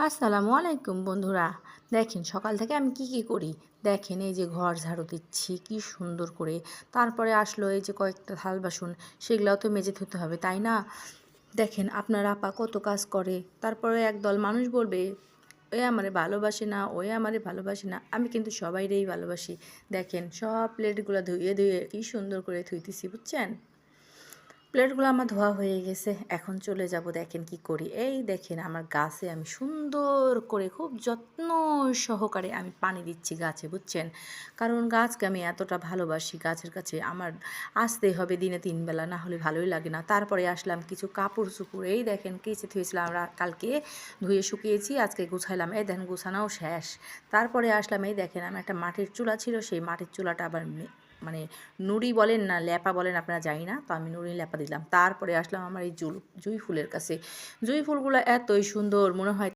আসসালামু আলাইকুম বন্ধুরা। দেখেন সকাল থেকে আমি কি করি। দেখেন এই যে ঘর ঝাড়ু দিচ্ছি কি সুন্দর করে। তারপরে আসলো এই যে কয়েকটা থাল বাসন, সেগুলাও তো মেজে ধুতে হবে, তাই না? দেখেন আপনার আপা কত কাজ করে, তারপরে একদল মানুষ বলবে এ আমারে ভালোবাসে না, ওই আমারে ভালোবাসে না। আমি কিন্তু সবাইরেই ভালোবাসি। দেখেন সব প্লেটগুলো ধুয়ে ধুয়ে কি সুন্দর করে ধুইতেছি, বুঝছেন? প্লেটগুলো আমার ধোয়া হয়ে গেছে, এখন চলে যাব। দেখেন কি করি, এই দেখেন আমার গাছে আমি সুন্দর করে খুব যত্ন সহকারে আমি পানি দিচ্ছি গাছে, বুঝছেন? কারণ গাছকে আমি এতটা ভালোবাসি, গাছের কাছে আমার আসতেই হবে দিনে 3 বেলা, না হলে ভালোই লাগে না। তারপরে আসলাম কিছু কাপড় চুপড়, এই দেখেন কেচে ধুয়েছিলাম আমরা কালকে, ধুয়ে শুকিয়েছি, আজকে গুছাইলাম, এই দেখেন গুছানোও শেষ। তারপরে আসলাম, এই দেখেন আমার একটা মাটির চুলা ছিল, সেই মাটির চুলাটা আবার মানে নুড়ি বলেন না ল্যাপা বলেন আপনারা, জানি না, তো আমি নুড়ি ল্যাপা দিলাম। তারপরে আসলাম আমার এই জুই ফুলের কাছে। জুই ফুলগুলো এতই সুন্দর, মনে হয়